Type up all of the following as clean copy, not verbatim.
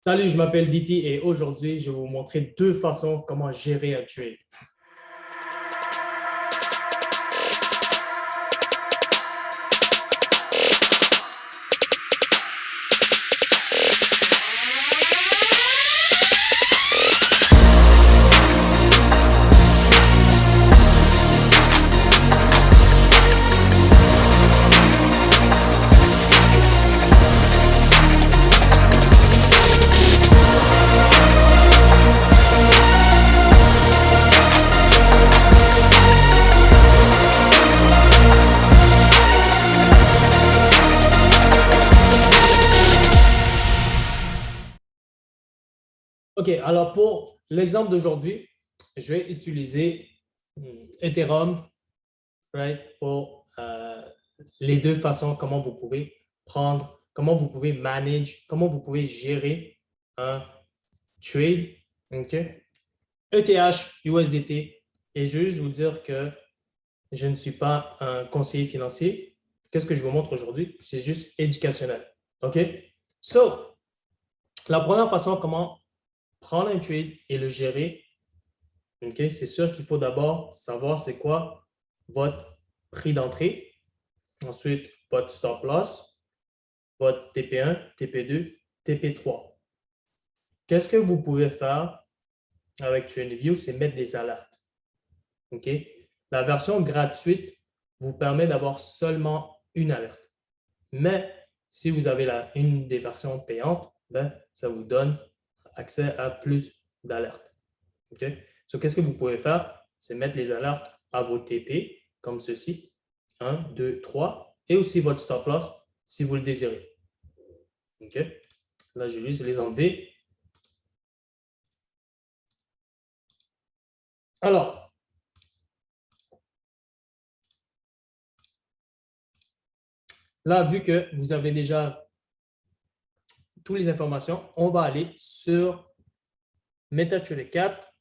Salut, je m'appelle Diti et aujourd'hui, je vais vous montrer deux façons comment gérer un trade. OK, alors pour l'exemple d'aujourd'hui, je vais utiliser Ethereum pour les deux façons comment vous pouvez prendre, comment vous pouvez manage, comment vous pouvez gérer un trade. OK? ETH, USDT. Et je vais juste vous dire que je ne suis pas un conseiller financier. Qu'est-ce que je vous montre aujourd'hui? C'est juste éducationnel. OK? So, la première façon comment prendre un trade et le gérer, okay, c'est sûr qu'il faut d'abord savoir c'est quoi votre prix d'entrée, ensuite votre stop loss, votre TP1, TP2, TP3. Qu'est-ce que vous pouvez faire avec TradingView? C'est mettre des alertes. Okay? La version gratuite vous permet d'avoir seulement une alerte. Mais si vous avez une des versions payantes, ben, ça vous donne accès à plus d'alertes. Okay? So, qu'est-ce que vous pouvez faire? C'est mettre les alertes à vos TP, comme ceci. 1, 2, 3. Et aussi votre stop loss, si vous le désirez. OK? Là, je vais juste les enlever. Alors, là, vu que vous avez déjà toutes les informations, on va aller sur MetaTrader 4,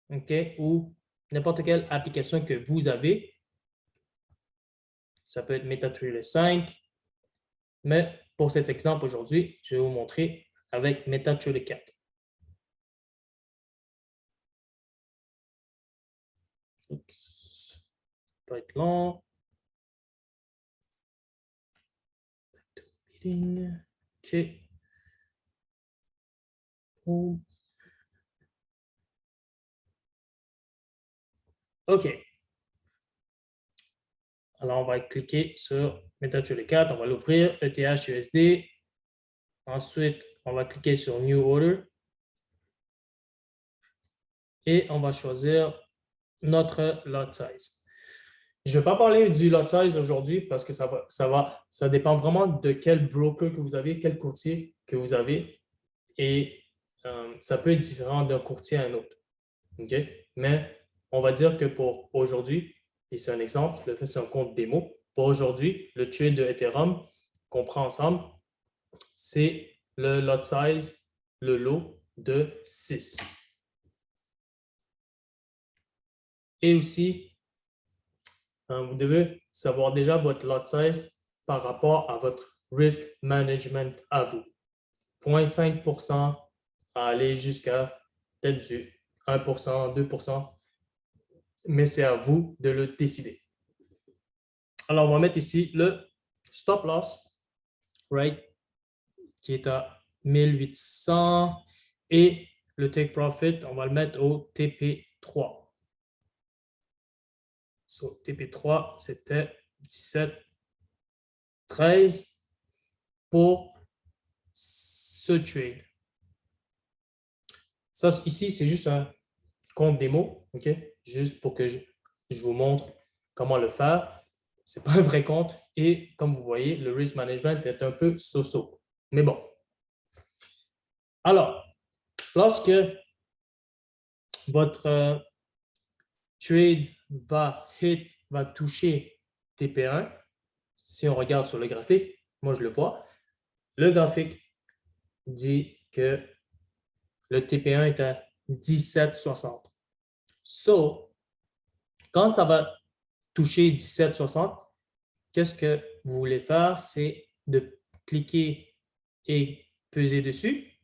OK, ou n'importe quelle application que vous avez. Ça peut être MetaTrader 5, mais pour cet exemple aujourd'hui, je vais vous montrer avec MetaTrader 4. Oups. Ça va être long. OK. OK. Alors, on va cliquer sur MetaTrader 4. On va l'ouvrir, ETH USD. Ensuite, on va cliquer sur New Order. Et on va choisir notre lot size. Je ne vais pas parler du lot size aujourd'hui parce que ça dépend vraiment de quel broker que vous avez, quel courtier que vous avez. Et ça peut être différent d'un courtier à un autre. Okay? Mais on va dire que pour aujourd'hui, et c'est un exemple, je le fais sur un compte démo. Pour aujourd'hui, le trade de Ethereum qu'on prend ensemble, c'est le lot size, le lot de 6. Et aussi, vous devez savoir déjà votre lot size par rapport à votre risk management à vous. 0,5% à aller jusqu'à peut-être du 1%, 2%, mais c'est à vous de le décider. Alors, on va mettre ici le stop loss, qui est à 1800 et le take profit, on va le mettre au TP3. So, TP3, c'était 17,13 pour ce trade. Ça, ici, c'est juste un compte démo, OK? Juste pour que je vous montre comment le faire. Ce n'est pas un vrai compte et comme vous voyez, le risk management est un peu so-so. Mais bon. Alors, lorsque votre trade va toucher TP1, si on regarde sur le graphique, moi je le vois, le graphique dit que le TP1 est à 17,60. So, quand ça va toucher 17,60, qu'est-ce que vous voulez faire? C'est de cliquer et peser dessus.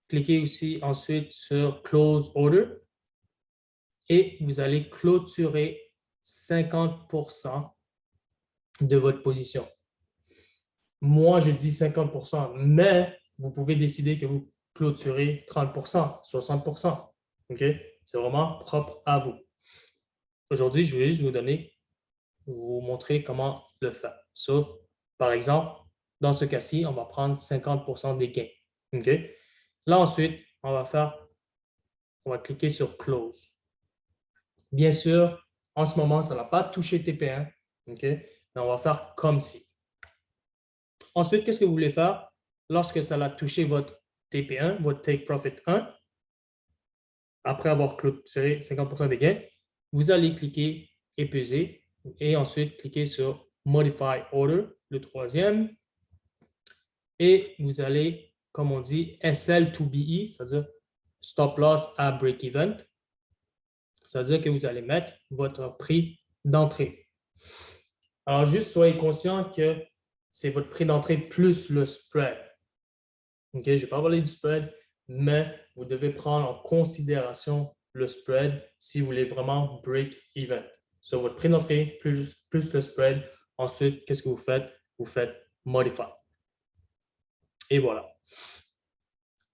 cliquez aussi ensuite sur Close Order et vous allez clôturer 50% de votre position. Moi, je dis 50%, mais vous pouvez décider que vous clôturez 30%, 60%. OK? C'est vraiment propre à vous. Aujourd'hui, je vais juste vous montrer comment le faire. So, par exemple, dans ce cas-ci, on va prendre 50% des gains. OK? Là, ensuite, on va cliquer sur Close. Bien sûr, en ce moment, ça n'a pas touché TP1. OK? Mais on va faire comme si. Ensuite, qu'est-ce que vous voulez faire? Lorsque ça a touché votre TP1, votre Take Profit 1, après avoir clôturé 50% des gains, vous allez cliquer Épuiser et ensuite cliquer sur Modify Order, le troisième. Et vous allez, comme on dit, SL to BE, c'est-à-dire Stop Loss à Break-Even. C'est-à-dire que vous allez mettre votre prix d'entrée. Alors, juste soyez conscient que c'est votre prix d'entrée plus le spread. OK, je ne vais pas parler du spread, mais vous devez prendre en considération le spread si vous voulez vraiment break-even. Sur votre prix d'entrée plus le spread. Ensuite, qu'est-ce que vous faites? Vous faites Modify. Et voilà.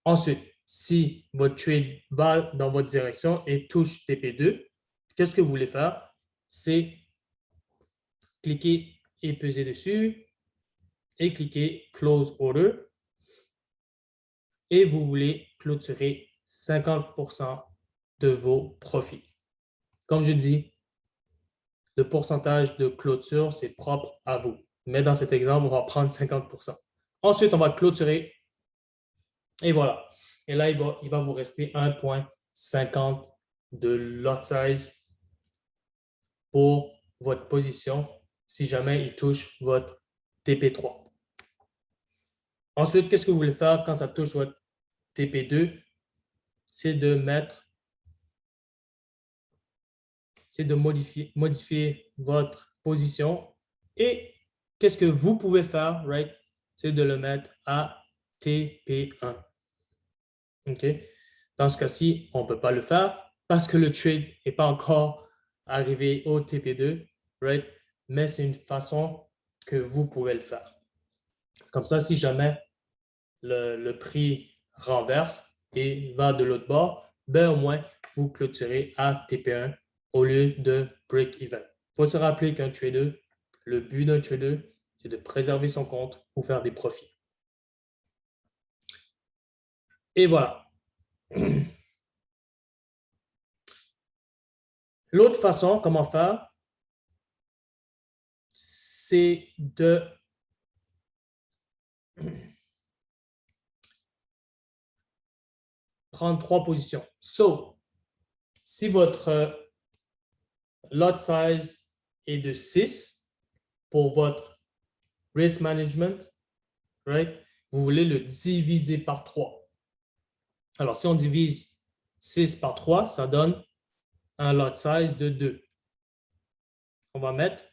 Ensuite, si votre trade va dans votre direction et touche TP2, qu'est-ce que vous voulez faire? C'est cliquer et peser dessus et cliquer Close Order. Et vous voulez clôturer 50% de vos profits. Comme je dis, le pourcentage de clôture, c'est propre à vous. Mais dans cet exemple, on va prendre 50%. Ensuite, on va clôturer. Et voilà. Et là, il va vous rester 1,50 de lot size pour votre position si jamais il touche votre TP3. Ensuite, qu'est-ce que vous voulez faire quand ça touche votre TP2? C'est de modifier votre position. Et qu'est-ce que vous pouvez faire, right? C'est de le mettre à TP1. OK? Dans ce cas-ci, on ne peut pas le faire parce que le trade n'est pas encore arrivé au TP2, right? Mais c'est une façon que vous pouvez le faire. Comme ça, si jamais le prix renverse et va de l'autre bord, ben au moins, vous clôturez à TP1 au lieu de break-even. Il faut se rappeler qu'un trader, le but d'un trader, c'est de préserver son compte pour faire des profits. Et voilà. L'autre façon, comment faire, c'est de prendre 3 positions. So, si votre lot size est de 6 pour votre risk management, right, vous voulez le diviser par 3. Alors, si on divise 6 par 3, ça donne un lot size de 2. On va mettre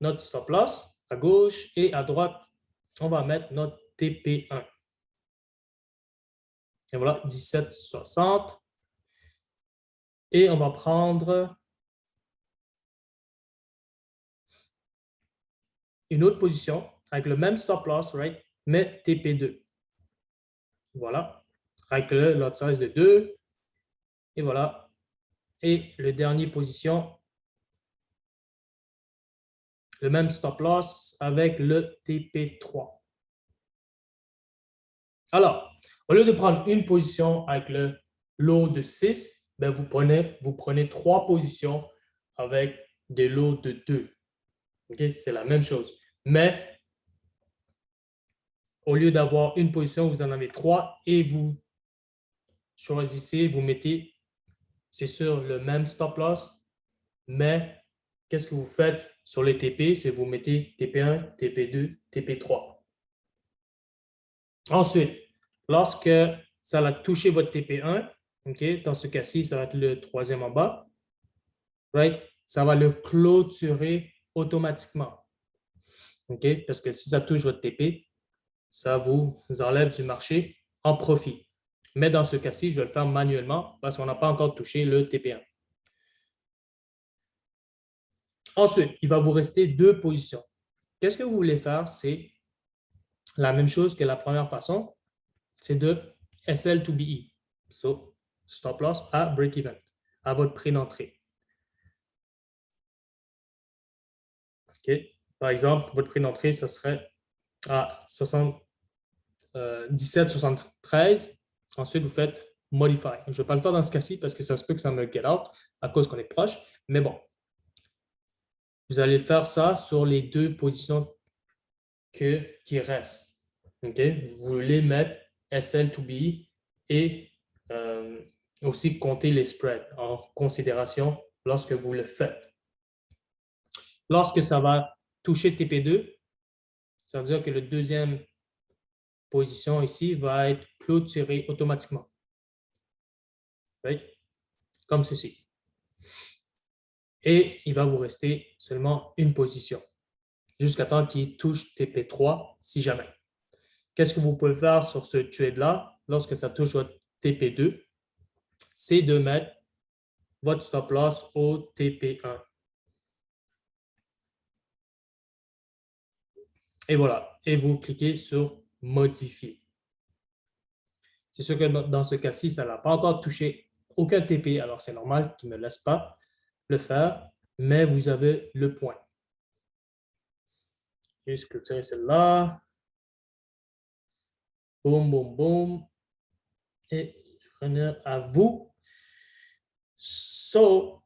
notre stop loss à gauche et à droite, on va mettre notre TP1. Et voilà, 17,60. Et on va prendre une autre position avec le même stop loss, right, mais TP2. Voilà, avec le lot size de 2. Et voilà. Et le dernier position, le même stop loss avec le TP3. Alors, au lieu de prendre une position avec le lot de 6, ben vous prenez 3 positions avec des lots de 2. Okay? C'est la même chose. Mais au lieu d'avoir une position, vous en avez 3 et vous choisissez, vous mettez, c'est sûr, le même stop loss, mais qu'est-ce que vous faites sur les TP? C'est vous mettez TP1, TP2, TP3. Ensuite, lorsque ça va toucher votre TP1, okay, dans ce cas-ci, ça va être le troisième en bas, right? Ça va le clôturer automatiquement. Okay? Parce que si ça touche votre TP, ça vous enlève du marché en profit. Mais dans ce cas-ci, je vais le faire manuellement parce qu'on n'a pas encore touché le TP1. Ensuite, il va vous rester 2 positions. Qu'est-ce que vous voulez faire? C'est la même chose que la première façon, c'est de SL to BE. So, stop loss à break-even, à votre prix d'entrée. Okay. Par exemple, votre prix d'entrée, ce serait à 17,73. Ensuite, vous faites Modify. Je ne vais pas le faire dans ce cas-ci parce que ça se peut que ça me get out à cause qu'on est proche. Mais bon, vous allez faire ça sur les 2 positions qui restent. Okay? Vous voulez mettre SL to BE et aussi compter les spreads en considération lorsque vous le faites. Lorsque ça va toucher TP2, ça veut dire que le deuxième position ici va être clôturée automatiquement. Right? Comme ceci. Et il va vous rester seulement une position jusqu'à temps qu'il touche TP3 si jamais. Qu'est-ce que vous pouvez faire sur ce trade-là lorsque ça touche votre TP2? C'est de mettre votre stop loss au TP1. Et voilà. Et vous cliquez sur Modifier. C'est sûr que dans ce cas-ci, ça n'a pas encore touché aucun TP, alors c'est normal qu'il ne me laisse pas le faire, mais vous avez le point. Juste clôturer celle-là. Boum, boum, boum. Et je reviens à vous. So,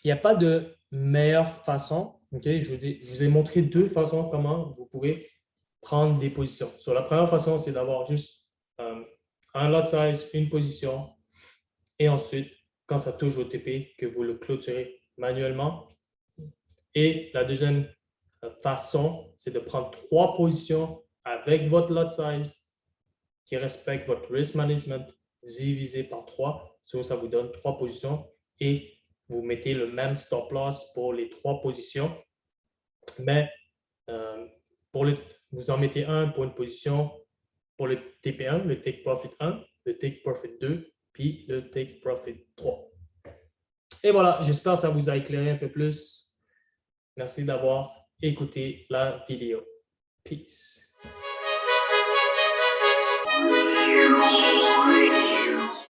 il n'y a pas de meilleure façon. Okay? Je vous ai montré 2 façons comment vous pouvez prendre des positions. So, la première façon, c'est d'avoir juste un lot size, une position, et ensuite, quand ça touche au TP, que vous le clôturez manuellement. Et la deuxième façon, c'est de prendre 3 positions avec votre lot size qui respecte votre risk management divisé par 3. Ça vous donne 3 positions et vous mettez le même stop loss pour les 3 positions. Mais vous en mettez un pour une position pour le TP1, le Take Profit 1, le Take Profit 2, puis le Take Profit 3. Et voilà, j'espère que ça vous a éclairé un peu plus. Merci d'avoir écouté la vidéo. Peace.